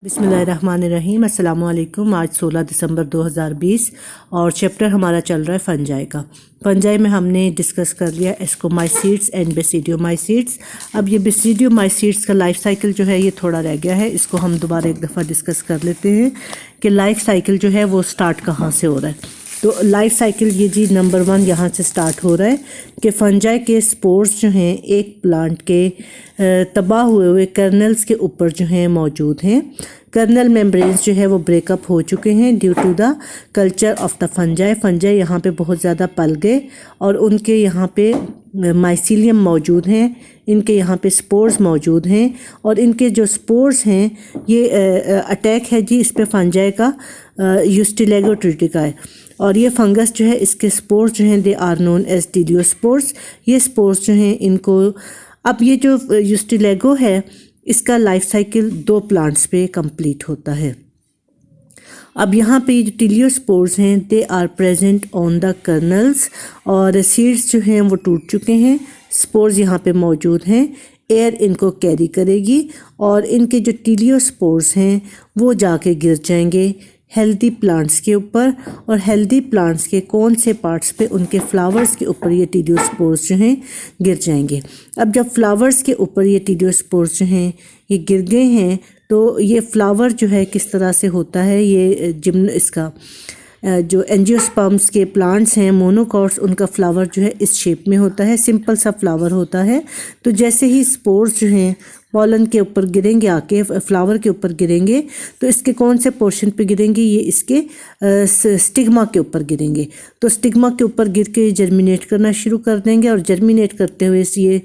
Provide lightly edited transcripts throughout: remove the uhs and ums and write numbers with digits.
बिस्मिल्लाहिर्रहमानिर्रहीम अस्सलाम वालेकुम। आज 16 दिसंबर 2020 और चैप्टर हमारा चल रहा है फंजाई का। फंजाई में हमने डिस्कस कर लिया एस्कोमाइसीड्स एंड बेसिडियोमाइसीड्स। अब ये बेसिडियोमाइसीड्स का लाइफ साइकिल जो है ये थोड़ा रह गया है, इसको हम दोबारा एक दफ़ा डिस्कस कर लेते हैं कि लाइफ साइकिल जो है वो स्टार्ट कहाँ से हो रहा है। तो लाइफ साइकिल ये जी नंबर 1 यहाँ से स्टार्ट हो रहा है कि फंजाई के स्पोर्स जो हैं एक प्लांट के तबाह हुए कर्नल्स के ऊपर जो हैं मौजूद हैं। कर्नल मेम्ब्रेन्स जो है वो ब्रेकअप हो चुके हैं due to the culture of the fungi. Fungi यहाँ पे बहुत ज़्यादा पल गए और उनके यहाँ पे माइसीलियम मौजूद हैं, इनके यहाँ पे स्पोर्स मौजूद हैं और इनके जो स्पोर्स हैं ये अटैक है जी इस पे फंजाई का यूस्टिलेगो ट्रिटिकाई और ये फंगस जो है इसके स्पोर्स जो हैं दे आर नोन एज टीलियोस्पोर्स। ये स्पोर्स जो हैं इनको अब ये जो यूस्टिलेगो है इसका लाइफ साइकिल 2 प्लांट्स पे कंप्लीट होता है। अब यहाँ पे जो टीलियोस्पोर्स हैं they are present on the kernels और सीड्स जो हैं वो टूट चुके हैं, स्पोर्स यहाँ पे मौजूद हैं। एयर इनको कैरी करेगी और इनके जो टीलियोस्पोर्स हैं वो जाके गिर जाएंगे हेल्दी प्लांट्स के ऊपर और हेल्दी प्लांट्स के कौन से पार्ट्स पे उनके फ्लावर्स के ऊपर ये टीलियोस्पोर्स जो हैं गिर जाएंगे। अब जब फ्लावर्स के ऊपर ये टीलियोस्पोर्स जो हैं ये गिर गए हैं तो ये फ्लावर जो है किस तरह से होता है, ये इसका जो एंजियोस्पर्म्स के प्लांट्स हैं मोनोकॉट्स उनका फ्लावर जो है इस शेप में होता है, सिंपल सा फ्लावर होता है। तो जैसे ही स्पोर्स जो हैं पॉलन के ऊपर गिरेंगे, आके फ्लावर के ऊपर गिरेंगे तो इसके कौन से पोर्शन पे गिरेंगे, ये इसके स्टिग्मा के ऊपर गिरेंगे। तो स्टिग्मा के ऊपर गिर के जर्मिनेट करना शुरू कर देंगे और जर्मिनेट करते हुए ये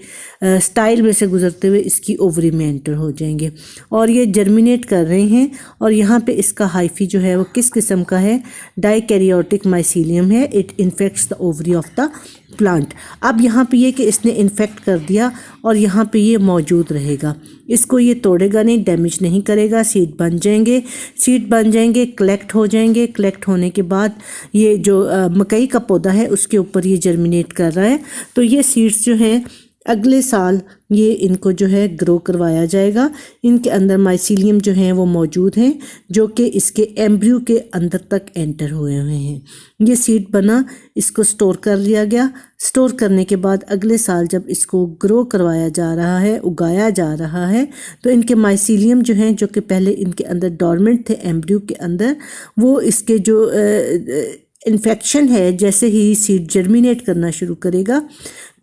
स्टाइल में से गुजरते हुए इसकी ओवरी में एंटर हो जाएंगे और ये जर्मिनेट कर रहे हैं। और यहाँ पे इसका हाइफी जो है वो किस किस्म का है, डाइकैरियोटिक माइसीलियम है। It infects the ovary of the plant. अब यहाँ पे ये कि इसने इन्फेक्ट कर दिया और यहाँ पे ये मौजूद रहेगा, इसको ये तोड़ेगा नहीं, डैमेज नहीं करेगा। सीड बन जाएंगे, कलेक्ट हो जाएंगे। कलेक्ट होने के बाद ये जो मकई का पौधा है उसके ऊपर ये जर्मिनेट कर रहा है। तो ये सीड्स जो हैं अगले साल ये इनको जो है ग्रो करवाया जाएगा। इनके अंदर माइसीलियम जो हैं वो मौजूद हैं जो कि इसके एम्ब्रियो के अंदर तक एंटर हुए हैं। ये सीड बना, इसको स्टोर कर लिया गया। स्टोर करने के बाद अगले साल जब इसको ग्रो करवाया जा रहा है, उगाया जा रहा है, तो इनके माइसीलियम जो हैं जो कि पहले इनके अंदर डॉर्मेंट थे एम्ब्रियो के अंदर, वो इसके जो इन्फेक्शन है जैसे ही सीड जर्मिनेट करना शुरू करेगा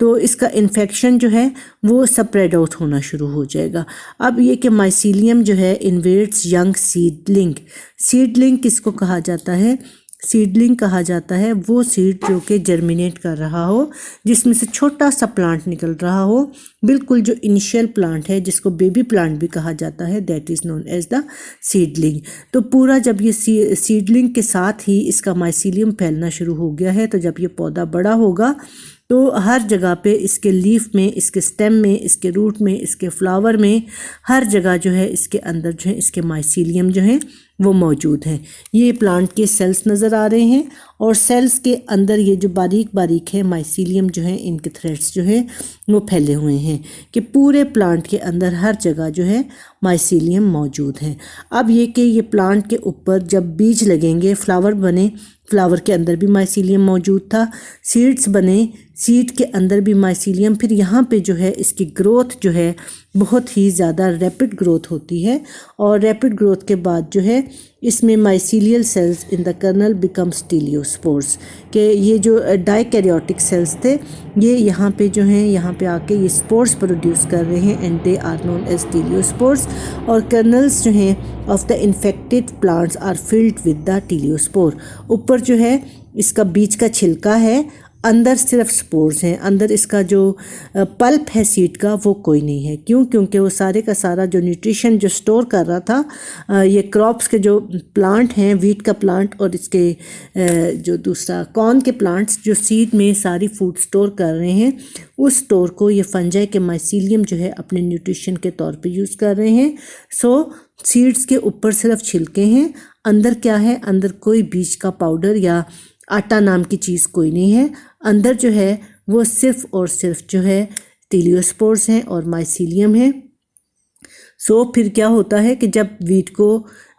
तो इसका इन्फेक्शन जो है वो स्प्रेड आउट होना शुरू हो जाएगा। अब ये कि माइसीलियम जो है इन्वेड्स यंग सीडलिंग किसको कहा जाता है, सीडलिंग कहा जाता है वो सीड जो कि जर्मिनेट कर रहा हो, जिसमें से छोटा सा प्लांट निकल रहा हो, बिल्कुल जो इनिशियल प्लांट है जिसको बेबी प्लांट भी कहा जाता है, that is known as the seedling. तो पूरा जब ये सीडलिंग के साथ ही इसका माइसीलियम फैलना शुरू हो गया है, तो जब ये पौधा बड़ा होगा तो हर जगह पे इसके लीफ में, इसके स्टेम में, इसके रूट में, इसके फ्लावर में, हर जगह जो है इसके अंदर जो है इसके माइसीलियम जो हैं वो मौजूद हैं। ये प्लांट के सेल्स नज़र आ रहे हैं और सेल्स के अंदर ये जो बारीक बारीक है माइसीलियम जो है इनके थ्रेड्स जो है वो फैले हुए हैं कि पूरे प्लांट के अंदर हर जगह जो है माइसीलियम मौजूद है। अब ये कि ये प्लांट के ऊपर जब बीज लगेंगे, फ्लावर बने, फ्लावर के अंदर भी माइसीलियम मौजूद था, सीड्स बने, सीड के अंदर भी माइसीलियम, फिर यहाँ पे जो है इसकी ग्रोथ जो है बहुत ही ज़्यादा रैपिड ग्रोथ होती है और रैपिड ग्रोथ के बाद जो है इसमें mycelial cells in the kernel becomes teliospores के ये जो डाइकैरियोटिक सेल्स थे ये यहाँ पे जो हैं यहाँ पे आके ये स्पोर्स प्रोड्यूस कर रहे हैं and they are known as teliospores. और कर्नल्स जो हैं of the infected plants are filled with the teliospore. ऊपर जो है इसका बीज का छिलका है, अंदर सिर्फ स्पोर्स हैं, अंदर इसका जो पल्प है सीड का वो कोई नहीं है। क्यों? क्योंकि वो सारे का सारा जो न्यूट्रिशन जो स्टोर कर रहा था ये क्रॉप्स के जो प्लांट हैं, वीट का प्लांट और इसके जो दूसरा कॉर्न के प्लांट्स जो सीड में सारी फूड स्टोर कर रहे हैं, उस स्टोर को ये फंजाई के माइसीलियम जो है अपने न्यूट्रिशन के तौर पे यूज़ कर रहे हैं। सो सीड्स के ऊपर सिर्फ छिलके हैं, अंदर क्या है, अंदर कोई बीज का पाउडर या आटा नाम की चीज़ कोई नहीं है। अंदर जो है वो सिर्फ और सिर्फ जो है टीलियोस्पोर्स हैं और माइसीलियम है। सो फिर क्या होता है कि जब वीट को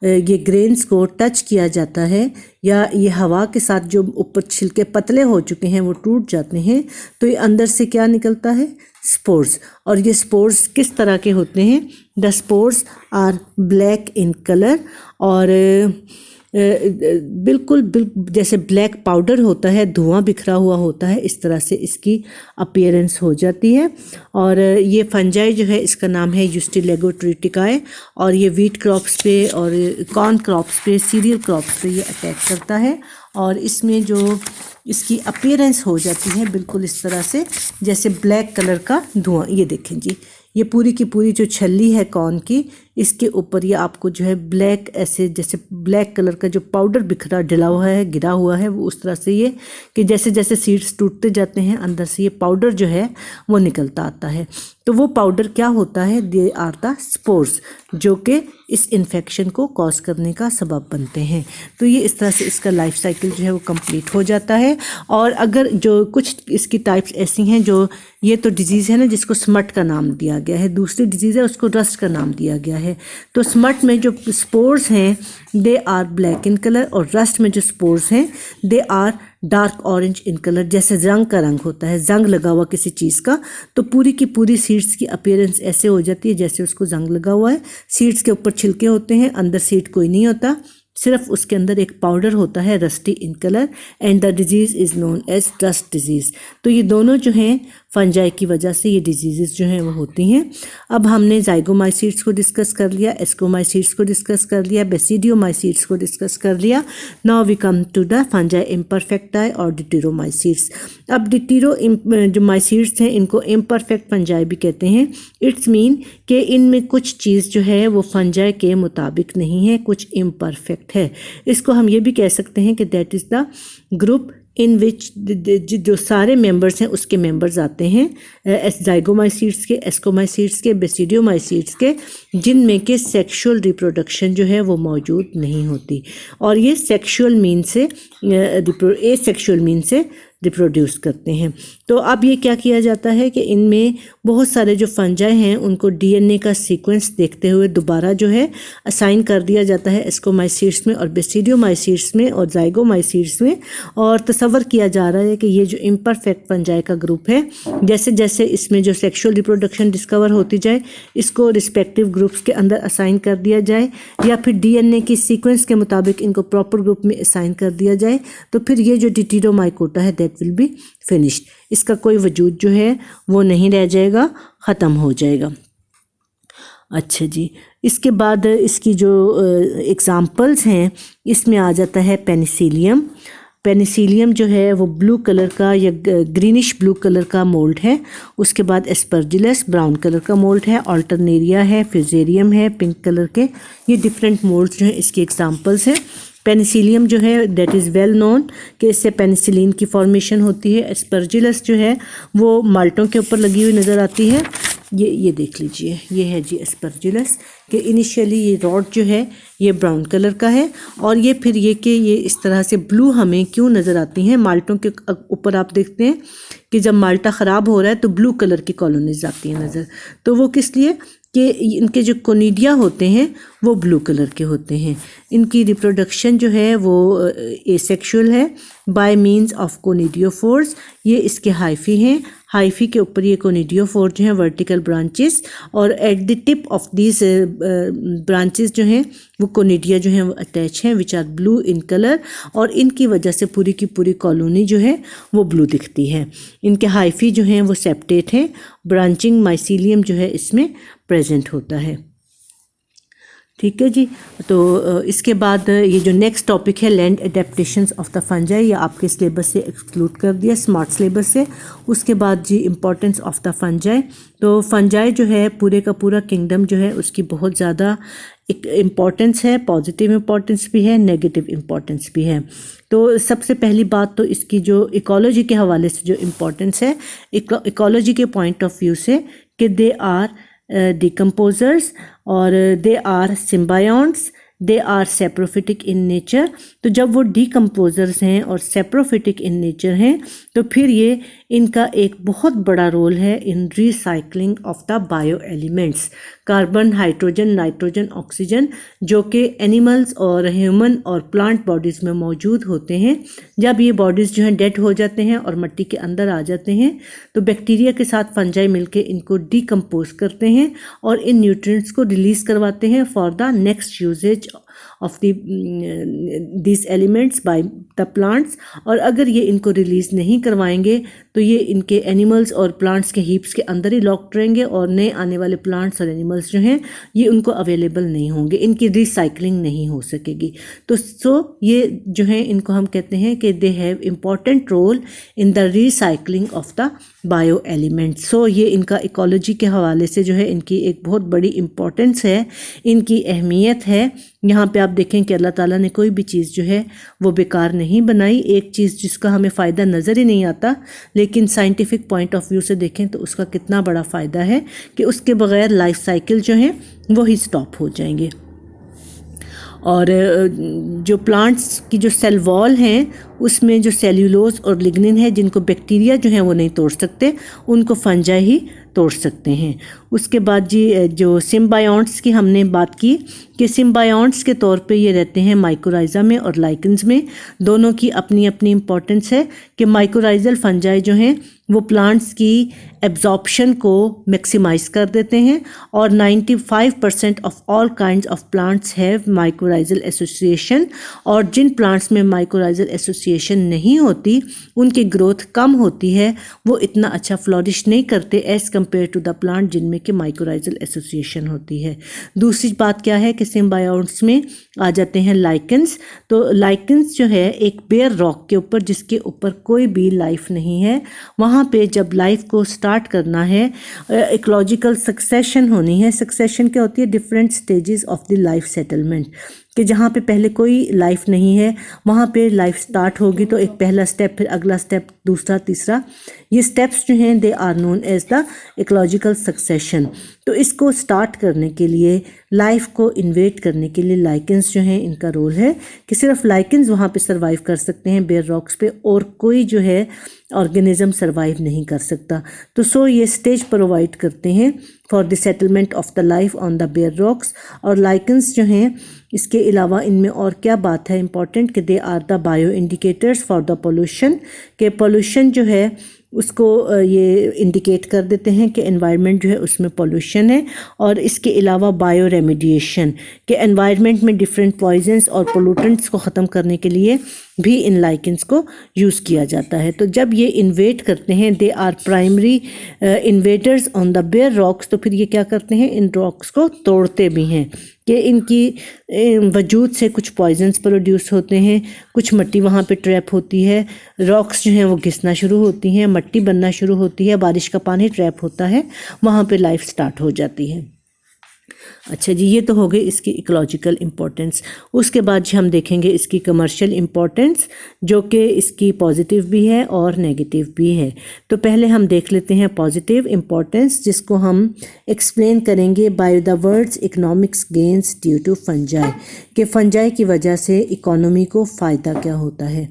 ये ग्रेन्स को टच किया जाता है या ये हवा के साथ जो ऊपर छिलके पतले हो चुके हैं वो टूट जाते हैं, तो ये अंदर से क्या निकलता है, स्पोर्स। और ये स्पोर्स किस तरह के होते हैं, the spores are black in colour, और बिल्कुल जैसे ब्लैक पाउडर होता है, धुआं बिखरा हुआ होता है, इस तरह से इसकी अपीयरेंस हो जाती है। और ये फंजाई जो है इसका नाम है यूस्टिलेगो ट्रिटिकाए, और ये वीट क्रॉप्स पे और कॉर्न क्रॉप्स पे, सीरियल क्रॉप्स पे ये अटैक करता है। और इसमें जो इसकी अपीयरेंस हो जाती है बिल्कुल इस तरह से जैसे ब्लैक कलर का धुआं। ये देखें जी, ये पूरी की पूरी जो छल्ली है कॉर्न की, इसके ऊपर ये आपको जो है ब्लैक ऐसे जैसे ब्लैक कलर का जो पाउडर बिखरा डला हुआ है, गिरा हुआ है, वो उस तरह से ये कि जैसे जैसे सीड्स टूटते जाते हैं अंदर से ये पाउडर जो है वो निकलता आता है। तो वो पाउडर क्या होता है, दे आर द स्पोर्स, जो कि इस इन्फेक्शन को कॉज करने का सबब बनते हैं। तो ये इस तरह से इसका लाइफ साइकिल जो है वो कंप्लीट हो जाता है। और अगर जो कुछ इसकी टाइप्स ऐसी हैं, जो ये तो डिजीज़ है ना जिसको स्मट का नाम दिया गया है, दूसरी डिजीज़ है उसको रस्ट का नाम दिया गया है। तो स्मट में जो स्पोर्स हैं they are black in colour, और रस्ट में जो स्पोर्स हैं they are dark orange in colour. जैसे जंग का रंग होता है, जंग लगा हुआ किसी चीज़ का, तो पूरी की पूरी सीड्स की अपीयरेंस ऐसे हो जाती है जैसे उसको जंग लगा हुआ है। सीड्स के ऊपर छिलके होते हैं, अंदर सीड कोई नहीं होता, सिर्फ उसके अंदर एक पाउडर होता है rusty in colour, and the disease is known as rust disease. तो ये दोनों जो हैं फंजाई की वजह से ये डिजीज़ जो हैं वो होती हैं। अब हमने जाइगोमाइसीट्स को डिस्कस कर लिया, एस्कोमाइसीट्स को डिस्कस कर लिया, बेसिडियोमाइसीट्स को डिस्कस कर लिया। Now we come to the fungi imperfecti और डिटेरोमाइसीट्स। अब डिटेरो जो माइसीट्स हैं इनको इम्परफेक्ट फंजाई भी कहते हैं। इट्स मीन कि इनमें कुछ चीज़ जो है वो फंजाई के मुताबिक नहीं है, कुछ इम्परफेक्ट है। इसको हम ये भी कह सकते हैं कि that is the group in which जो सारे मेंबर्स हैं उसके मेंबर्स आते हैं जाइगोमाइसीट्स के, एस्कोमाइसीट्स के, बेसिडियोमाइसीट्स के, जिनमें के सेक्सुअल रिप्रोडक्शन जो है वो मौजूद नहीं होती, और ये सेक्सुअल मीन से एसेक्सुअल मीन से रिप्रोड्यूस करते हैं। तो अब ये क्या किया जाता है कि इनमें बहुत सारे जो फंजाई हैं उनको डीएनए का सीक्वेंस देखते हुए दोबारा जो है असाइन कर दिया जाता है एस्कोमाइसीट्स में और बेसिडियोमाइसीट्स में और जाइगोमाइसीट्स में, और तसव्वुर किया जा रहा है कि ये जो इम्परफेक्ट फंजाई का ग्रुप है, जैसे जैसे इसमें जो सेक्सुअल रिप्रोडक्शन डिस्कवर होती जाए इसको रिस्पेक्टिव ग्रुप्स के अंदर असाइन कर दिया जाए, या फिर डीएनए की सीक्वेंस के मुताबिक इनको प्रॉपर ग्रुप में असाइन कर दिया जाए, तो फिर ये जो डिटेरोमाइकोटा है दैट विल बी फिनिश्ड। इसका कोई वजूद जो है वो नहीं रह जाएगा, ख़त्म हो जाएगा। अच्छा जी, इसके बाद इसकी जो एग्ज़ाम्पल्स हैं इसमें आ जाता है पेनिसिलियम। पेनिसिलियम जो है वो ब्लू कलर का या ग्रीनिश ब्लू कलर का मोल्ड है। उसके बाद एस्परजिलस ब्राउन कलर का मोल्ड है, अल्टरनेरिया है, फिजेरियम है पिंक कलर के। ये डिफरेंट मोल्ड्स जो हैं इसके एग्जांपल्स हैं। पेनिसिलियम जो है दैट इज़ वेल नोन कि इससे पेनिसिलिन की फॉर्मेशन होती है। एस्परजिलस जो है वो माल्टों के ऊपर लगी हुई नज़र आती है। ये देख लीजिए, ये है जी एस्परजिलस कि इनिशियली ये रॉड जो है ये ब्राउन कलर का है, और ये फिर ये कि ये इस तरह से ब्लू हमें क्यों नज़र आती हैं। माल्टों के ऊपर आप देखते हैं कि जब माल्टा ख़राब हो रहा है तो ब्लू कलर की कॉलोनीज आती हैं नज़र, तो वो किस लिए कि इनके जो कोनिडिया होते हैं वो ब्लू कलर के होते हैं। इनकी रिप्रोडक्शन जो है वो एसेक्सुअल है बाय मींस ऑफ कोनिडियोफोर्स। ये इसके हाइफी हैं, हाइफी के ऊपर ये कोनिडियोफोर जो है वर्टिकल ब्रांचेस, और at the tip of these branches जो हैं वो कोनिडिया जो हैं वो अटैच हैं which are blue in colour, और इनकी वजह से पूरी की पूरी कॉलोनी जो है वो ब्लू दिखती है। इनके हाइफी जो हैं वो सेप्टेट हैं, ब्रांचिंग माइसीलियम जो है इसमें प्रेजेंट होता है। ठीक है जी। तो इसके बाद ये जो नेक्स्ट टॉपिक है land adaptations of the fungi, ये आपके सिलेबस से एक्सक्लूड कर दिया, स्मार्ट सिलेबस से। उसके बाद जी इम्पोर्टेंस ऑफ द फंजाई। तो फंजाई जो है पूरे का पूरा किंगडम जो है उसकी बहुत ज़्यादा एक इम्पॉर्टेंस है, पॉजिटिव इम्पॉर्टेंस भी है, नेगेटिव इम्पॉर्टेंस भी है। तो सबसे पहली बात तो इसकी जो इकोलॉजी के हवाले से जो इम्पॉर्टेंस है, इकोलॉजी के पॉइंट ऑफ व्यू से कि दे आर डिकम्पोजर्स और they are symbionts, they are saprophytic in nature. तो जब वो डिकम्पोजर्स हैं और सेप्रोफिटिक इन नेचर हैं तो फिर ये इनका एक बहुत बड़ा रोल है इन recycling of the bio elements. Carbon, hydrogen, nitrogen, oxygen, जो कि एनिमल्स और ह्यूमन और प्लांट बॉडीज़ में मौजूद होते हैं। जब ये बॉडीज़ जो हैं डेड हो जाते हैं और मिट्टी के अंदर आ जाते हैं तो बैक्टीरिया के साथ फंजाई मिलके इनको डिकम्पोज करते हैं और इन न्यूट्रिएंट्स को रिलीज़ करवाते हैं for the next usages of this elements by the plants. और अगर ये इनको रिलीज़ नहीं करवाएंगे तो ये इनके एनिमल्स और प्लांट्स के हीप्स के अंदर ही लॉक्ड रहेंगे और नए आने वाले प्लांट्स और एनिमल्स जो हैं ये उनको अवेलेबल नहीं होंगे, इनकी रिसाइकलिंग नहीं हो सकेगी। तो ये जो हैं इनको हम कहते हैं कि they have important role in the recycling of the bio elements. So ये इनका इकोलॉजी के हवाले से जो है इनकी एक बहुत बड़ी इम्पॉर्टेंस है, इनकी अहमियत है। यहाँ पे आप देखें कि अल्लाह ताला ने कोई भी चीज़ जो है वो बेकार नहीं बनाई। एक चीज़ जिसका हमें फ़ायदा नज़र ही नहीं आता लेकिन साइंटिफिक पॉइंट ऑफ व्यू से देखें तो उसका कितना बड़ा फ़ायदा है कि उसके बग़ैर लाइफ साइकिल जो है वो ही स्टॉप हो जाएंगे। और जो प्लांट्स की जो सेल वॉल हैं उसमें जो सेल्यूलोज और लिग्निन है जिनको बैक्टीरिया जो हैं वो नहीं तोड़ सकते, उनको फंजाई ही तोड़ सकते हैं। उसके बाद जी जो सिम्बायोंट्स की हमने बात की कि सिम्बायोंट्स के तौर पे ये रहते हैं माइकोराइज़ा में और लाइकेंस में। दोनों की अपनी अपनी इम्पोर्टेंस है कि माइकोराइज़ल फंजाई जो हैं वो प्लांट्स की एब्जॉर्प्शन को मैक्सिमाइज कर देते हैं और 95% of all kinds of plants have mycorrhizal association. और जिन प्लांट्स में माइकोराइज़ल एसोसिएशन नहीं होती उनकी ग्रोथ कम होती है, वो इतना अच्छा फ्लोरिश नहीं करते as compare to the plant जिनमें कि माइकोराइज़ल एसोसिएशन होती है। दूसरी बात क्या है कि सिम्बायोंट्स में आ जाते हैं लाइकेंस। तो लाइकेंस जो है एक बेयर रॉक के ऊपर जिसके ऊपर कोई भी लाइफ नहीं है, वहाँ पे जब लाइफ को स्टार्ट करना है, इकोलॉजिकल सक्सेशन होनी है। सक्सेशन क्या होती है? Different stages of the life settlement, कि जहाँ पे पहले कोई लाइफ नहीं है वहाँ पे लाइफ स्टार्ट होगी। तो एक पहला स्टेप, फिर अगला स्टेप, दूसरा, तीसरा, ये स्टेप्स जो हैं they are known as the ecological succession. तो इसको स्टार्ट करने के लिए, लाइफ को इन्वेट करने के लिए लाइकेंस जो हैं इनका रोल है कि सिर्फ लाइकेंस वहाँ पे सर्वाइव कर सकते हैं बेयर रॉक्स पे, और कोई जो है ऑर्गेनिज्म सर्वाइव नहीं कर सकता। तो ये स्टेज प्रोवाइड करते हैं for the settlement of the life on the bare rocks. और लाइकेंस जो हैं इसके अलावा इनमें और क्या बात है इंपॉर्टेंट कि they are the bio indicators for the pollution, के पोल्यूशन जो है उसको ये इंडिकेट कर देते हैं कि एनवायरनमेंट जो है उसमें पोल्यूशन है। और इसके अलावा बायो रेमेडिएशन, के एनवायरनमेंट में डिफरेंट पॉइजन्स और पोल्यूटेंट्स को ख़त्म करने के लिए भी इन लाइकेंस को यूज़ किया जाता है। तो जब ये इन्वेट करते हैं, they are primary invaders on the bare rocks, तो फिर ये क्या करते हैं? इन रॉक्स को तोड़ते भी हैं कि इनकी वजूद से कुछ पॉइजन्स प्रोड्यूस होते हैं, कुछ मिट्टी वहाँ पे ट्रैप होती है, रॉक्स जो हैं वो घिसना शुरू होती हैं, मिट्टी बनना शुरू होती है, बारिश का पानी ट्रैप होता है, वहाँ पे लाइफ स्टार्ट हो जाती है। अच्छा जी, ये तो हो गई इसकी इकोलॉजिकल इम्पोर्टेंस। उसके बाद हम देखेंगे इसकी कमर्शियल इम्पोर्टेंस, जो कि इसकी पॉजिटिव भी है और नेगेटिव भी है। तो पहले हम देख लेते हैं पॉजिटिव इम्पोर्टेंस, जिसको हम एक्सप्लेन करेंगे by the words economics gains due to fungi, कि फंजाई की वजह से इकोनॉमी को फ़ायदा क्या होता है।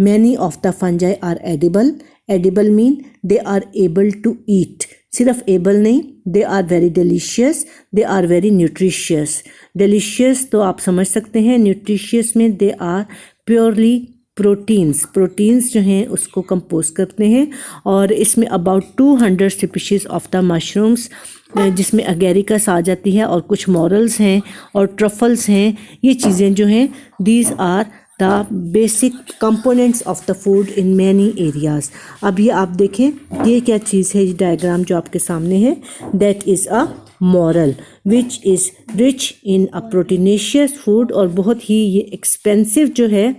Many of the fungi are edible. Edible mean they are able to eat, सिर्फ एबल नहीं, they are very delicious, they are very nutritious. Delicious तो आप समझ सकते हैं, न्यूट्रिशियस में दे आर प्योरली प्रोटीन्स जो हैं उसको कंपोज करते हैं। और इसमें about 200 species of the mushrooms, जिसमें अगेरिकस आ जाती है और कुछ मॉरल्स हैं और ट्रफल्स हैं, ये चीज़ें जो हैं these are the basic components of the food in many areas. अब ये आप देखें ये क्या चीज़ है, ये डायग्राम जो आपके सामने है, that is a moral which is rich in a proteinaceous food, और बहुत ही ये एक्सपेंसिव जो है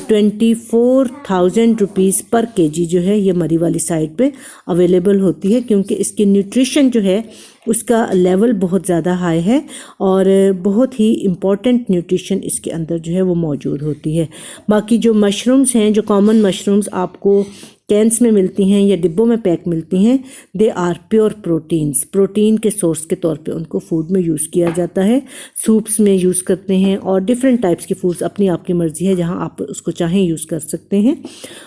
24,000 रुपीज़ पर केजी जो है ये मरी वाली साइड पे अवेलेबल होती है, क्योंकि इसकी न्यूट्रिशन जो है उसका लेवल बहुत ज़्यादा हाई है और बहुत ही इम्पॉर्टेंट न्यूट्रिशन इसके अंदर जो है वो मौजूद होती है। बाकी जो मशरूम्स हैं, जो कॉमन मशरूम्स आपको कैंस में मिलती हैं या डिब्बों में पैक मिलती हैं, they are pure proteins, protein के सोर्स के तौर पे उनको फूड में यूज़ किया जाता है, सूप्स में यूज़ करते हैं और डिफरेंट टाइप्स के फूड्स, अपनी आपकी मर्ज़ी है जहां आप उसको चाहें यूज़ कर सकते हैं।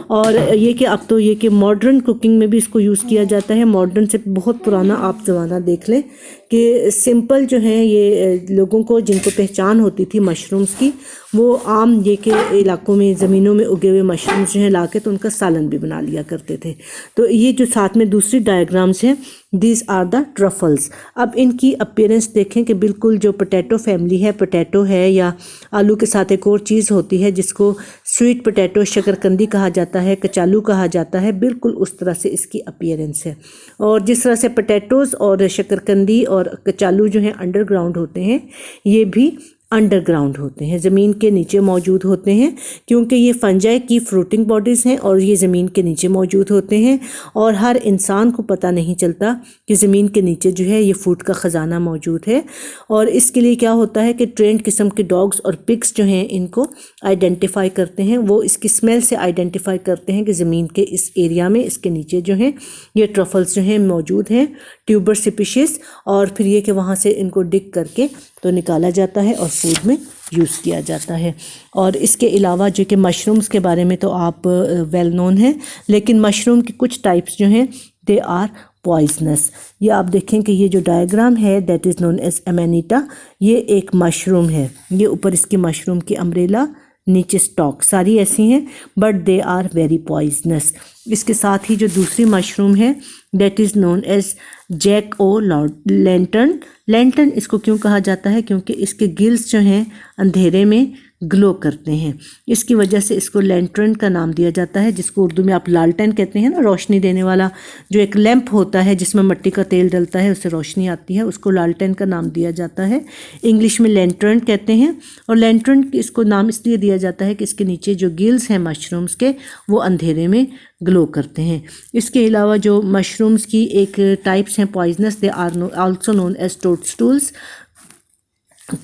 और ये कि अब तो ये कि मॉडर्न कुकिंग में भी इसको यूज़ किया जाता है। मॉडर्न से बहुत पुराना आप ज़माना देख लें कि सिंपल जो है ये लोगों को जिनको पहचान होती थी मशरूम्स की, वो आम ये के इलाकों में ज़मीनों में उगे हुए मशरूम्स जो हैं ला के तो उनका सालन भी बना लिया करते थे। तो ये जो साथ में दूसरी डायग्राम्स हैं, दीज आर द ट्रफल्स। अब इनकी अपीयरेंस देखें कि बिल्कुल जो पोटैटो फैमिली है, पोटैटो है या आलू के साथ एक और चीज़ होती है जिसको स्वीट पोटैटो, शकरकंदी कहा जाता है, कचालू कहा जाता है, बिल्कुल उस तरह से इसकी अपीयरेंस है। और जिस तरह से पोटैटोज़ और शकरकंदी और कचालू जो हैं अंडरग्राउंड होते हैं, ये भी अंडरग्राउंड होते हैं, ज़मीन के नीचे मौजूद होते हैं, क्योंकि ये फंजाई की फ्रूटिंग बॉडीज़ हैं और ये ज़मीन के नीचे मौजूद होते हैं। और हर इंसान को पता नहीं चलता कि ज़मीन के नीचे जो है ये फूड का ख़जाना मौजूद है। और इसके लिए क्या होता है कि ट्रेंड किस्म के डॉग्स और पिग्स जो हैं इनको आइडेंटिफाई करते हैं, वो इसकी स्मेल से आइडेंटिफाई करते हैं कि ज़मीन के इस एरिया में इसके नीचे जो हैं ये ट्रफल्स जो हैं मौजूद हैं, ट्यूबर स्पीशीज़। और फिर ये कि वहाँ से इनको डिग करके तो निकाला जाता है और फूड में यूज़ किया जाता है। और इसके अलावा जो कि मशरूम्स के बारे में तो आप वेल नोन है, लेकिन मशरूम की कुछ टाइप्स जो हैं दे आर पॉइजनस। ये आप देखें कि ये जो डायग्राम है दैट इज़ नोन एज एमेनिटा, ये एक मशरूम है। ये ऊपर इसकी मशरूम की अम्ब्रेला, नीचे स्टॉक, सारी ऐसी हैं but they are very poisonous. इसके साथ ही जो दूसरी मशरूम है that is known as jack o' lantern. Lantern इसको क्यों कहा जाता है? क्योंकि इसके गिल्स जो हैं अंधेरे में ग्लो करते हैं, इसकी वजह से इसको लैंटर्न का नाम दिया जाता है, जिसको उर्दू में आप लालटेन कहते हैं ना, रोशनी देने वाला जो एक लैंप होता है जिसमें मिट्टी का तेल डलता है उससे रोशनी आती है, उसको लालटेन का नाम दिया जाता है। इंग्लिश में लैंटर्न कहते हैं। और लैंटर्न इसको नाम इसलिए दिया जाता है कि इसके नीचे जो गिल्स हैं मशरूम्स के वो अंधेरे में ग्लो करते हैं। इसके अलावा जो मशरूम्स की एक टाइप्स हैं poisonous, they are also known as toadstools.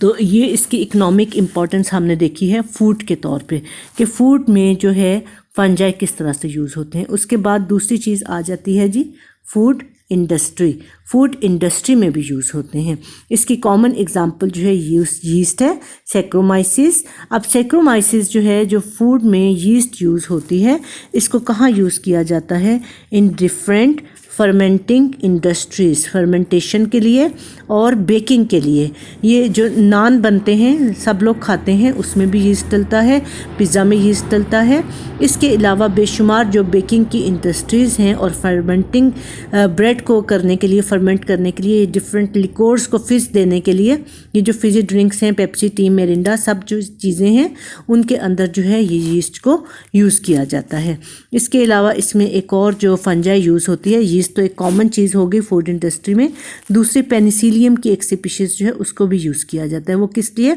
तो ये इसकी इकोनॉमिक इम्पोर्टेंस हमने देखी है फूड के तौर पे कि फूड में जो है फंजाई किस तरह से यूज़ होते हैं। उसके बाद दूसरी चीज़ आ जाती है जी फूड इंडस्ट्री। फूड इंडस्ट्री में भी यूज़ होते हैं। इसकी कॉमन एग्जांपल जो है यीस्ट है, सैक्रोमाइसिस। अब सैक्रोमाइसिस जो है जो फूड में यीस्ट यूज़ होती है, इसको कहाँ यूज़ किया जाता है? In different fermenting industries, fermentation के लिए और बेकिंग के लिए। ये जो नान बनते हैं सब लोग खाते हैं उसमें भी यीस्ट डलता है, पिज़्ज़ा में यीस्ट डलता है। इसके अलावा बेशुमार जो बेकिंग की इंडस्ट्रीज़ हैं और फर्मेंटिंग ब्रेड को करने के लिए, फर्मेंट करने के लिए, डिफरेंट लिकोर्स को फिज़ देने के लिए, ये जो फिज़ी ड्रिंक्स हैं पेप्सी, टी, मिरिंडा, सब जो चीज़ें हैं उनके अंदर जो है ये यीस्ट को यूज़ किया जाता है। इसके अलावा इसमें एक और जो फंजाई यूज़ होती है, यीस्ट तो एक कॉमन चीज़ हो गई फूड इंडस्ट्री में। दूसरी पेनिसिलियम की एक स्पीशीज़ जो है उसको भी यूज़ किया जाता है। वो किस लिए?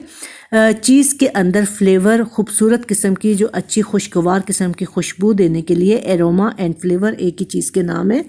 चीज़ के अंदर फ्लेवर, खूबसूरत किस्म की जो अच्छी खुशगवार किस्म की खुशबू देने के लिए, एरोमा एंड फ्लेवर एक ही चीज़ के नाम है,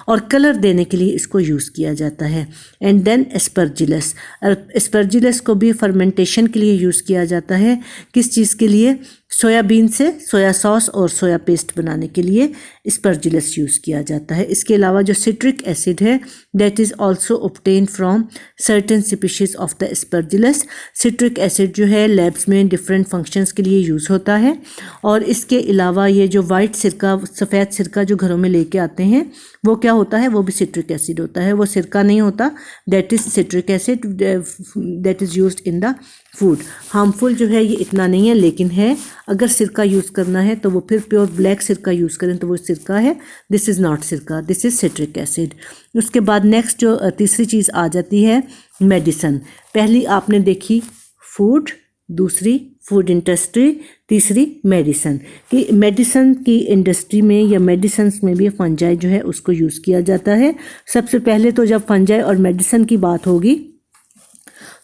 और कलर देने के लिए इसको यूज़ किया जाता है। And then Aspergillus. एस्परजिलस को भी फर्मेंटेशन के लिए यूज़ किया जाता है। किस चीज़ के लिए? सोयाबीन से सोया सॉस और सोया पेस्ट बनाने के लिए एस्परजिलस यूज़ किया जाता है। इसके अलावा जो सिट्रिक एसिड है that is also obtain from certain species of the Aspergillus. Citric acid जो है लैब्स में डिफरेंट फंक्शंस के लिए यूज़ होता है। और इसके अलावा ये जो वाइट सिरका, सफ़ेद सिरका जो घरों में लेके आते हैं वो क्या होता है? वो भी सिट्रिक एसिड होता है, वो सिरका नहीं होता, that is citric acid that is used in the food. Harmful जो है ये इतना नहीं है, लेकिन है अगर सिरका यूज़ करना है तो वो फिर प्योर ब्लैक सिरका यूज़ करें तो वो सिरका है, दिस इज़ नॉट सिरका, दिस इज़ सिट्रिक एसिड। उसके बाद नेक्स्ट जो तीसरी चीज़ आ जाती है मेडिसन। पहली आपने देखी फूड, दूसरी फूड इंडस्ट्री, तीसरी मेडिसन। कि मेडिसन की इंडस्ट्री में या मेडिसन्स में भी फंजाई जो है उसको यूज़ किया जाता है। सबसे पहले तो जब फंजाई और मेडिसन की बात होगी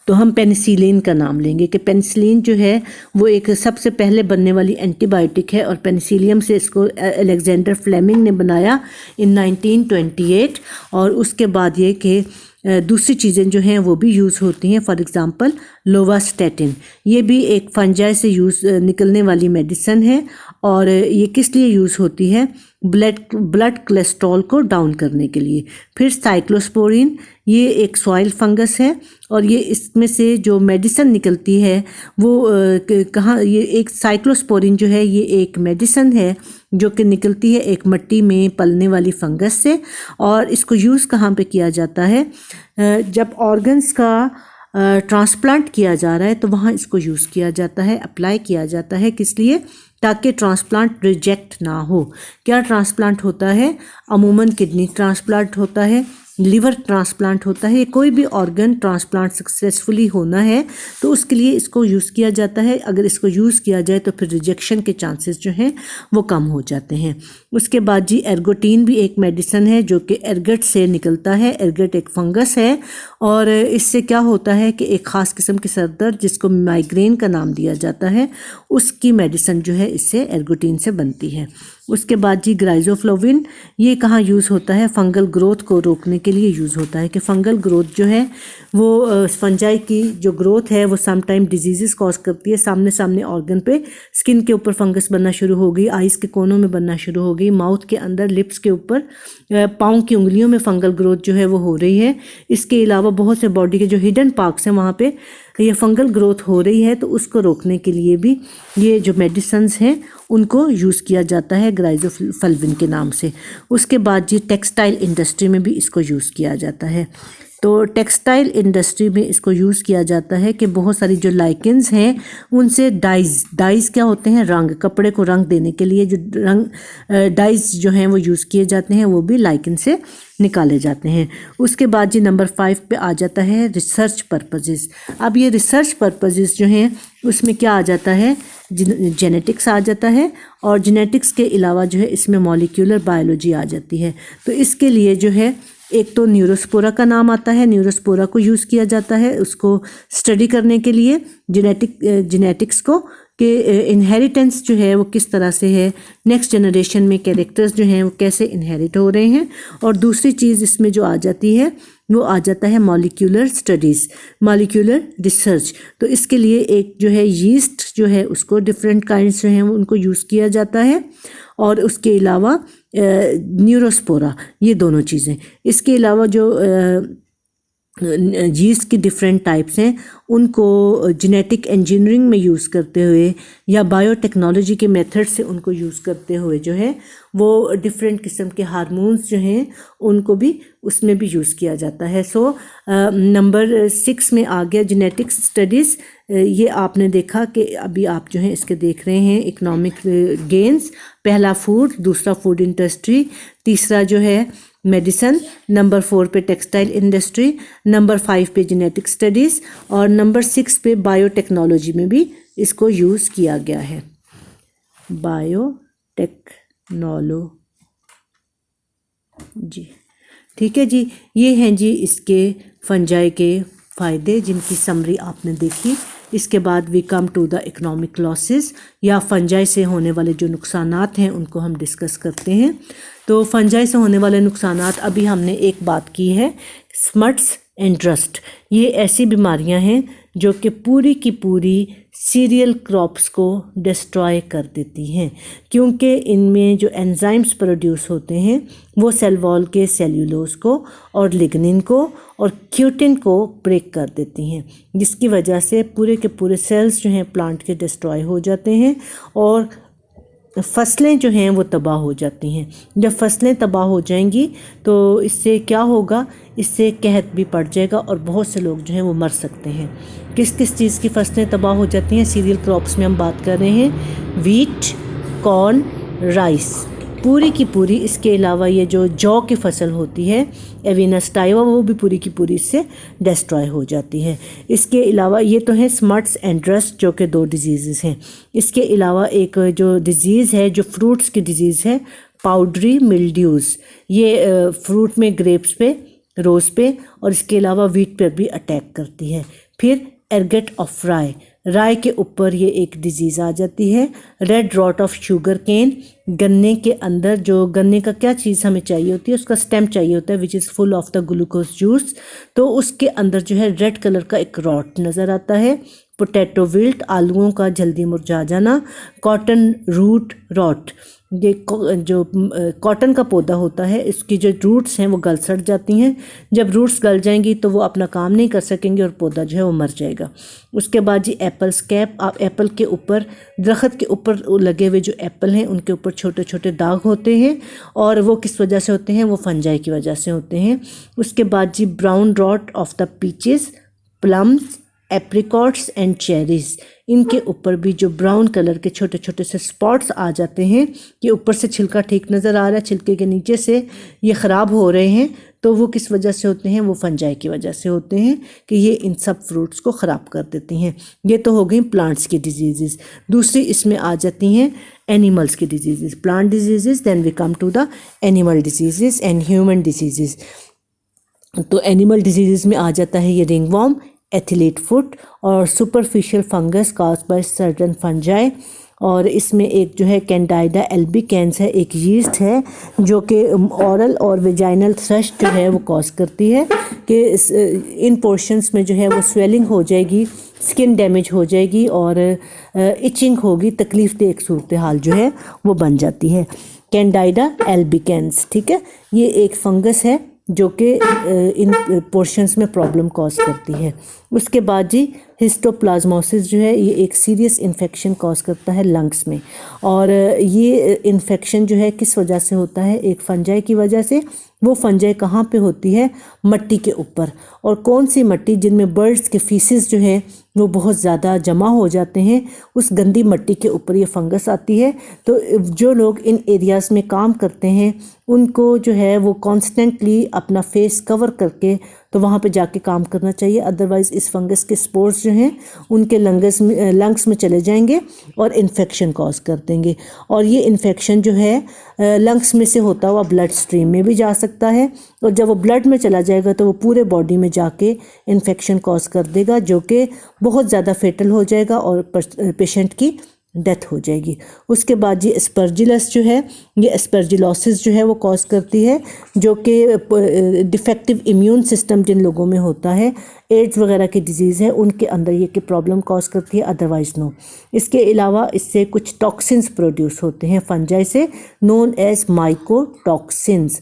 तो हम पेनिसिलिन का नाम लेंगे कि पेनिसिलिन जो है वो एक सबसे पहले बनने वाली एंटीबायोटिक है और पेनिसिलियम से इसको अलेक्जेंडर फ्लेमिंग ने बनाया इन 1928। और उसके बाद ये कि दूसरी चीज़ें जो हैं वो भी यूज़ होती हैं। फॉर एग्ज़ाम्पल लोवास्टैटिन, ये भी एक फंजाई से यूज़ निकलने वाली मेडिसिन है और ये किस लिए यूज़ होती है? ब्लड कोलेस्ट्रॉल को डाउन करने के लिए। फिर साइक्लोस्पोरिन, ये एक सॉइल फंगस है और ये इसमें से जो मेडिसिन निकलती है वो कहाँ? ये एक साइक्लोस्पोरिन जो है ये एक मेडिसिन है जो कि निकलती है एक मिट्टी में पलने वाली फंगस से। और इसको यूज़ कहाँ पे किया जाता है, जब ऑर्गन्स का ट्रांसप्लांट किया जा रहा है तो वहाँ इसको यूज़ किया जाता है, अप्लाई किया जाता है। किस लिए? ताकि ट्रांसप्लांट रिजेक्ट ना हो। क्या ट्रांसप्लांट होता है? अमूमन किडनी ट्रांसप्लांट होता है, लिवर ट्रांसप्लांट होता है। कोई भी ऑर्गन ट्रांसप्लांट सक्सेसफुली होना है तो उसके लिए इसको यूज़ किया जाता है। अगर इसको यूज़ किया जाए तो फिर रिजेक्शन के चांसेस जो हैं वो कम हो जाते हैं। उसके बाद जी एर्गोटीन भी एक मेडिसिन है जो कि एर्गट से निकलता है। एर्गट एक फंगस है और इससे क्या होता है कि एक ख़ास किस्म के सर दर्द जिसको माइग्रेन का नाम दिया जाता है, उसकी मेडिसिन जो है इससे एर्गोटीन से बनती है। उसके बाद जी ग्राइजोफ्लोविन, ये कहाँ यूज़ होता है? फंगल ग्रोथ को रोकने के लिए यूज़ होता है कि फंगल ग्रोथ जो है वो फंजाई की जो ग्रोथ है वो सम टाइम डिजीज़ कॉज करती है। सामने ऑर्गन पे स्किन के ऊपर फंगस बनना शुरू हो गई, आइज़ के कोनों में बनना शुरू हो गई, माउथ के अंदर, लिप्स के ऊपर, पाँव की उंगलियों में फंगल ग्रोथ जो है वो हो रही है। इसके अलावा बहुत से बॉडी के जो हिडन पार्ट्स हैं वहाँ पे ये फंगल ग्रोथ हो रही है, तो उसको रोकने के लिए भी ये जो मेडिसिन्स हैं उनको यूज़ किया जाता है ग्राइजोफ्लोविन के नाम से। उसके बाद जी टेक्सटाइल इंडस्ट्री में भी इसको यूज़ किया जाता है। तो टेक्सटाइल इंडस्ट्री में इसको यूज़ किया जाता है कि बहुत सारी जो लाइकेंस हैं उनसे डाइज़ क्या होते हैं? रंग, कपड़े को रंग देने के लिए जो रंग डाइज़ जो हैं वो यूज़ किए जाते हैं, वो भी लाइकेन से निकाले जाते हैं। उसके बाद जी नंबर 5 पे आ जाता है रिसर्च पर्पसेस। अब ये रिसर्च पर्पसेस जो हैं उसमें क्या आ जाता है? जेनेटिक्स आ जाता है और जेनेटिक्स के अलावा जो है इसमें मॉलिक्यूलर बायोलॉजी आ जाती है। तो इसके लिए जो है एक तो न्यूरोस्पोरा का नाम आता है, न्यूरोस्पोरा को यूज़ किया जाता है उसको स्टडी करने के लिए, जेनेटिक्स को कि इनहेरिटेंस जो है वो किस तरह से है, नेक्स्ट जनरेशन में कैरेक्टर्स जो हैं वो कैसे इनहेरिट हो रहे हैं। और दूसरी चीज़ इसमें जो आ जाती है वो आ जाता है मॉलिक्यूलर स्टडीज़, मॉलिक्यूलर रिसर्च। तो इसके लिए एक जो है यीस्ट जो है उसको डिफरेंट काइंड्स जो हैं वो उनको यूज़ किया जाता है और उसके अलावा न्यूरोस्पोरा, ये दोनों चीज़ें। इसके अलावा जो यीस्ट की डिफरेंट टाइप्स हैं उनको जेनेटिक इंजीनियरिंग में यूज़ करते हुए या बायोटेक्नोलॉजी के मेथड से उनको यूज़ करते हुए जो है वो डिफरेंट किस्म के हार्मोन्स जो हैं उनको भी उसमें भी यूज़ किया जाता है। सो नंबर 6 में आ गया जेनेटिक स्टडीज़। ये आपने देखा कि अभी आप जो हैं इसके देख रहे हैं इकोनॉमिक गेन्स, पहला फूड, दूसरा फूड इंडस्ट्री, तीसरा जो है मेडिसन, नंबर 4 पे टेक्सटाइल इंडस्ट्री, नंबर 5 पे जेनेटिक स्टडीज़ और नंबर 6 पे बायोटेक्नोलॉजी में भी इसको यूज़ किया गया है। बायोटेक्नोलॉजी, ठीक है जी। ये हैं जी इसके फंजाई के फ़ायदे जिनकी समरी आपने देखी। इसके बाद we come to the economic losses या फंजाई से होने वाले जो नुकसानात हैं उनको हम डिस्कस करते हैं। तो फंजाई से होने वाले नुकसानात, अभी हमने एक बात की है, स्मट्स एंड रस्ट। ये ऐसी बीमारियां हैं जो कि पूरी की पूरी सीरियल क्रॉप्स को डिस्ट्रॉय कर देती हैं, क्योंकि इनमें जो एंजाइम्स प्रोड्यूस होते हैं वो सेल वॉल के सेल्यूलोज को और लिग्निन को और क्यूटिन को ब्रेक कर देती हैं, जिसकी वजह से पूरे के पूरे सेल्स जो हैं प्लांट के डिस्ट्रॉय हो जाते हैं और फसलें जो हैं वो तबाह हो जाती हैं। जब फसलें तबाह हो जाएंगी तो इससे क्या होगा? इससे कहत भी पड़ जाएगा और बहुत से लोग जो हैं वो मर सकते हैं। किस किस चीज़ की फसलें तबाह हो जाती हैं? सीरियल क्रॉप्स में हम बात कर रहे हैं, वीट, कॉर्न, राइस, पूरी की पूरी। इसके अलावा ये जो जौ की फसल होती है एविनस टाइवा, वो भी पूरी की पूरी इससे डिस्ट्रॉय हो जाती है। इसके अलावा ये तो है स्मट्स एंड रस्ट जो कि 2 डिजीज़ हैं। इसके अलावा एक जो डिज़ीज़ है जो फ्रूट्स की डिज़ीज़ है, पाउडरी मिल्ड्यूज़, ये फ्रूट में ग्रेप्स पे, रोज़ पे और इसके अलावा वीट पर भी अटैक करती है। फिर एर्गेट ऑफ राय के ऊपर ये एक डिजीज़ आ जाती है। Red rot of sugar cane, गन्ने के अंदर जो गन्ने का क्या चीज़ हमें चाहिए होती है, उसका स्टेम चाहिए होता है which is full of the glucose juice, तो उसके अंदर जो है रेड कलर का एक रॉट नज़र आता है। पोटैटो विल्ट, आलूओं का जल्दी मुरझा जाना। कॉटन रूट रॉट, ये जो कॉटन का पौधा होता है, इसकी जो रूट्स हैं वो गल सड़ जाती हैं। जब रूट्स गल जाएंगी तो वो अपना काम नहीं कर सकेंगे और पौधा जो है वो मर जाएगा। उसके बाद जी एप्पल स्कैब, आप एप्पल के ऊपर, दरख्त के ऊपर लगे हुए जो एप्पल हैं उनके ऊपर छोटे छोटे दाग होते हैं, और वो किस वजह से होते हैं? वो फंजाई की वजह से होते हैं। उसके बाद जी brown rot of the peaches, plums, apricots and cherries, इनके ऊपर भी जो ब्राउन कलर के छोटे छोटे से स्पॉट्स आ जाते हैं कि ऊपर से छिलका ठीक नज़र आ रहा है, छिलके के नीचे से ये ख़राब हो रहे हैं, तो वो किस वजह से होते हैं? वो फंजाई की वजह से होते हैं कि ये इन सब फ्रूट्स को ख़राब कर देती हैं। ये तो हो गई प्लांट्स की डिजीज़। दूसरी इसमें आ जाती हैं एनिमल्स की disease, plant disease. Then we come to the animal disease and human disease. तो एनिमल डिजीज़ में आ जाता है ये रिंगवॉर्म, एथिलेट फुट और superficial fungus caused by certain fungi. और इसमें एक जो है कैंडाइडा एल्बिकेंस है, एक यीस्ट है जो कि ओरल और वेजाइनल थ्रश जो है वो कॉज करती है कि इन पोर्शंस में जो है वो स्वेलिंग हो जाएगी, स्किन डैमेज हो जाएगी और इचिंग होगी, तकलीफ दे एक सूरत हाल जो है वो बन जाती है। कैंडाइडा एल्बिकेंस, ठीक है, ये एक फंगस है जो कि इन पोर्शंस में प्रॉब्लम कॉज करती है। उसके बाद जी हिस्टोप्लाज्मोसिस जो है ये एक सीरियस इन्फेक्शन कॉज करता है लंग्स में, और ये इन्फेक्शन जो है किस वजह से होता है? एक फंजाई की वजह से। वो फंजाई कहाँ पे होती है? मट्टी के ऊपर। और कौन सी मट्टी? जिनमें बर्ड्स के फीसेस जो है वो बहुत ज़्यादा जमा हो जाते हैं, उस गंदी मट्टी के ऊपर ये फंगस आती है। तो जो लोग इन एरियाज़ में काम करते हैं उनको जो है वो कॉन्स्टेंटली अपना फेस कवर करके तो वहाँ पे जाके काम करना चाहिए, अदरवाइज़ इस फंगस के स्पोर्स जो हैं उनके लंग्स में चले जाएंगे और इन्फेक्शन कॉज कर देंगे। और ये इन्फेक्शन जो है लंग्स में से होता हुआ ब्लड स्ट्रीम में भी जा सकता है, और जब वो ब्लड में चला जाएगा तो वो पूरे बॉडी में जाके इन्फेक्शन कॉज कर देगा, जो कि बहुत ज़्यादा फेटल हो जाएगा और पेशेंट की डेथ हो जाएगी। उसके बाद ये एस्परजिलस जो है, ये एस्परजिलोसिस जो है वो कॉज करती है, जो कि डिफेक्टिव इम्यून सिस्टम जिन लोगों में होता है, एड्स वगैरह की डिजीज़ है, उनके अंदर ये की प्रॉब्लम कॉज करती है, अदरवाइज नो। इसके अलावा इससे कुछ टॉक्सिन्स प्रोड्यूस होते हैं फंजाई से, नोन एज माइकोटॉक्सिन्स।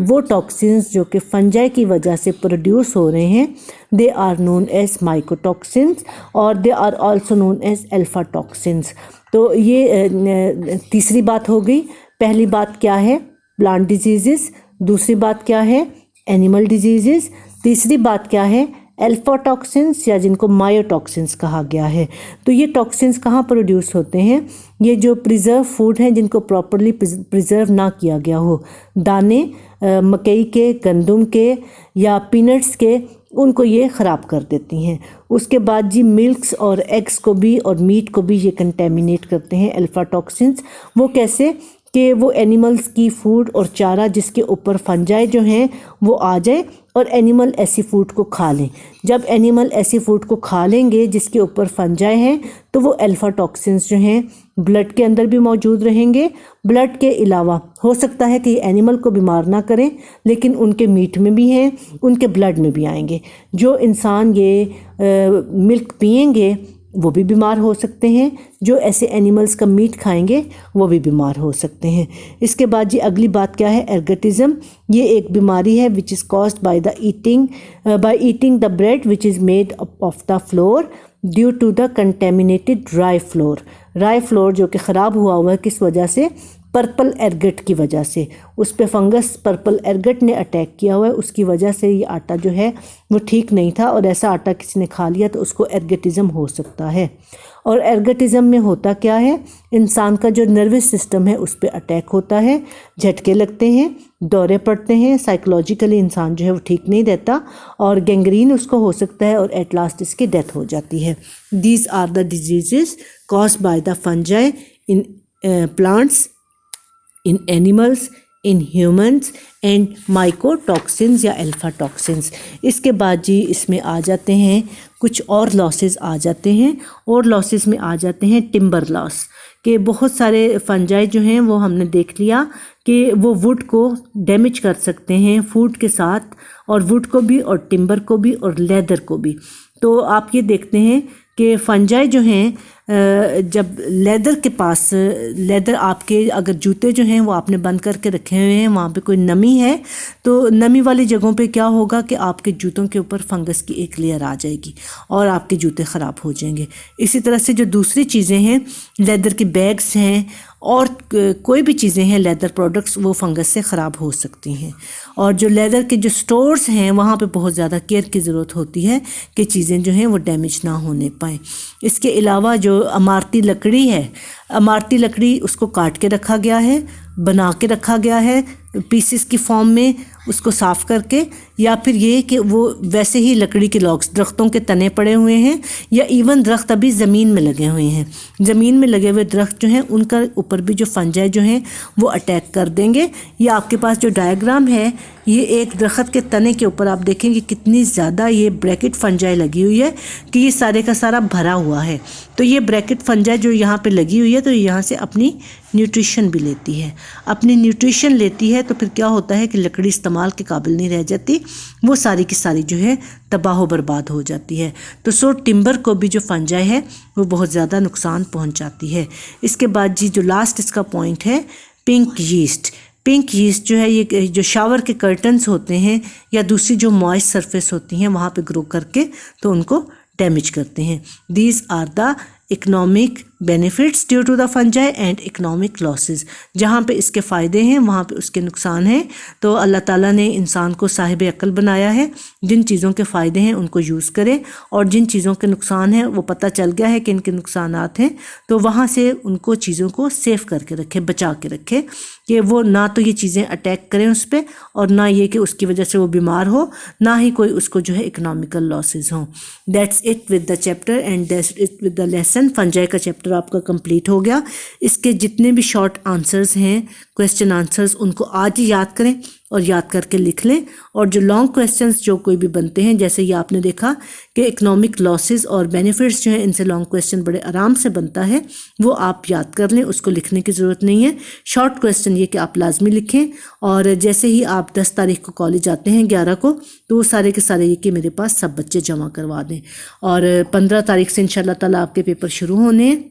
वो टॉक्सिन्स जो कि फंजाई की वजह से प्रोड्यूस हो रहे हैं, they are known as mycotoxins और they are also known as alpha toxins. तो ये तीसरी बात हो गई। पहली बात क्या है? Plant disease. दूसरी बात क्या है? Animal disease. तीसरी बात क्या है? अल्फा टॉक्सिन्स, या जिनको मायोटॉक्सिन्स कहा गया है। तो ये टॉक्सिन्स कहाँ प्रोड्यूस होते हैं? ये जो प्रिजर्व फूड हैं जिनको प्रॉपरली प्रिजर्व ना किया गया हो, दाने मकई के, गंदम के या पीनट्स के, उनको ये ख़राब कर देती हैं। उसके बाद जी मिल्क्स और एग्स को भी और मीट को भी ये कंटेमिनेट करते हैं अल्फा टॉक्सिन्स। वो कैसे? कि वो एनिमल्स की फूड और चारा जिसके ऊपर फंजाई जो हैं वो आ जाए और एनिमल ऐसी फूड को खा लें। जब एनिमल ऐसी फूड को खा लेंगे जिसके ऊपर फंजाई हैं, तो वो अल्फा टॉक्सिन्स जो हैं ब्लड के अंदर भी मौजूद रहेंगे। ब्लड के अलावा हो सकता है कि एनिमल को बीमार ना करें, लेकिन उनके मीट में भी हैं, उनके ब्लड में भी आएंगे। जो इंसान ये मिल्क पिएंगे वो भी बीमार हो सकते हैं, जो ऐसे एनिमल्स का मीट खाएंगे वो भी बीमार हो सकते हैं। इसके बाद जी अगली बात क्या है? एर्गटिज्म। ये एक बीमारी है which is caused by eating the bread which is made of the flour due to the contaminated dry flour. Dry flour जो कि ख़राब हुआ है, किस वजह से? पर्पल एर्गट की वजह से। उस पे फंगस पर्पल एर्गट ने अटैक किया हुआ है, उसकी वजह से ये आटा जो है वो ठीक नहीं था, और ऐसा आटा किसी ने खा लिया तो उसको एर्गटिज्म हो सकता है। और एर्गटिज्म में होता क्या है? इंसान का जो नर्वस सिस्टम है उस पर अटैक होता है, झटके लगते हैं, दौरे पड़ते हैं, साइकोलॉजिकली इंसान जो है वो ठीक नहीं रहता, और गैंग्रीन उसको हो सकता है, और एट लास्ट इसकी डेथ हो जाती है। These are the disease caused by the fungi in plants, in animals, in humans and mycotoxins या अल्फा टॉक्सिन्स। इसके बाद जी इसमें आ जाते हैं कुछ और लॉसेस आ जाते हैं, और लॉसेस में आ जाते हैं टिम्बर लॉस, कि बहुत सारे फंजाई जो हैं वो हमने देख लिया कि वो वुड को डैमेज कर सकते हैं फूड के साथ, और वुड को भी और टिम्बर को भी और लेदर को भी। तो आप ये देखते हैं कि फंजाई जो हैं जब लेदर के पास लेदर आपके अगर जूते जो हैं वो आपने बंद करके रखे हुए हैं, वहाँ पे कोई नमी है, तो नमी वाली जगहों पे क्या होगा कि आपके जूतों के ऊपर फंगस की एक लेयर आ जाएगी और आपके जूते ख़राब हो जाएंगे। इसी तरह से जो दूसरी चीज़ें हैं, लेदर के बैग्स हैं और कोई भी चीज़ें हैं लेदर प्रोडक्ट्स, वो फंगस से ख़राब हो सकती हैं। और जो लेदर के जो स्टोर्स हैं वहाँ पे बहुत ज़्यादा केयर की ज़रूरत होती है कि चीज़ें जो हैं वो डैमेज ना होने पाएँ। इसके अलावा जो इमारती लकड़ी है, इमारती लकड़ी उसको काट के रखा गया है, बना के रखा गया है पीसेस की फॉर्म में, उसको साफ़ करके, या फिर ये कि वो वैसे ही लकड़ी के लॉग्स दरख्तों के तने पड़े हुए हैं, या इवन दरख्त अभी ज़मीन में लगे हुए हैं। ज़मीन में लगे हुए दरख्त जो हैं उनका ऊपर भी जो फंजाई जो हैं वो अटैक कर देंगे। ये आपके पास जो डायग्राम है, ये एक दरख्त के तने के ऊपर आप देखेंगे कितनी ज़्यादा ये ब्रैकेट फंजाई लगी हुई है कि ये सारे का सारा भरा हुआ है। तो ये ब्रैकेट फंजाई जो यहाँ पे लगी हुई है, तो यहाँ से अपनी न्यूट्रिशन भी लेती है, अपनी न्यूट्रिशन लेती है, तो फिर क्या होता है कि लकड़ी इस्तेमाल के काबिल नहीं रह जाती, वो सारी की सारी जो है तबाह बर्बाद हो जाती है। तो सो टिम्बर को भी जो फंजाई है वो बहुत ज़्यादा नुकसान पहुँचाती है। इसके बाद जी जो लास्ट इसका पॉइंट है, पिंक यीस्ट। पिंक यीस्ट जो है, ये जो शावर के कर्टन्स होते हैं या दूसरी जो मॉइस्ट सरफेस होती हैं वहाँ पे ग्रो करके तो उनको डैमेज करते हैं। These are the economic benefits due to the fungi and economic losses. जहाँ पे इसके फ़ायदे हैं वहाँ पे उसके नुकसान हैं। तो अल्लाह ताला ने इंसान को साहिब अक्ल बनाया है, जिन चीज़ों के फ़ायदे हैं उनको यूज़ करें, और जिन चीज़ों के नुकसान हैं वो पता चल गया है कि इनके नुकसानात हैं, तो वहाँ से उनको चीज़ों को सेव करके रखें, बचा के रखें कि वो ना तो ये चीज़ें अटैक करें उस पर, और ना ये कि उसकी वजह से वो बीमार हो, ना ही कोई उसको जो है इकोनॉमिकल लॉसेस हों। That's it with the chapter and that's it with the lesson. Fungi का चैप्टर आपका कंप्लीट हो गया। इसके जितने भी शॉर्ट आंसर्स हैं, क्वेश्चन आंसर्स, उनको आज ही याद करें और याद करके लिख लें। और जो लॉन्ग क्वेश्चंस जो कोई भी बनते हैं, जैसे ये आपने देखा कि इकोनॉमिक लॉसेस और बेनिफिट्स जो हैं, इनसे लॉन्ग क्वेश्चन बड़े आराम से बनता है, वो आप याद कर लें, उसको लिखने की ज़रूरत नहीं है। शॉर्ट क्वेश्चन ये कि आप लाजमी लिखें, और जैसे ही आप 10 तारीख को कॉलेज आते हैं 11 को, तो वो सारे के सारे ये कि मेरे पास सब बच्चे जमा करवा दें। और 15 तारीख से इंशाल्लाह ताला आपके पेपर शुरू होने हैं,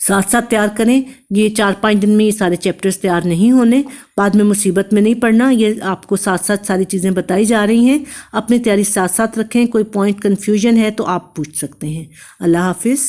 साथ साथ तैयार करें। ये 4-5 दिन में ये सारे चैप्टर्स तैयार नहीं होने, बाद में मुसीबत में नहीं पड़ना। ये आपको साथ साथ सारी चीज़ें बताई जा रही हैं, अपनी तैयारी साथ साथ रखें। कोई पॉइंट कन्फ्यूजन है तो आप पूछ सकते हैं। अल्लाह हाफिज़।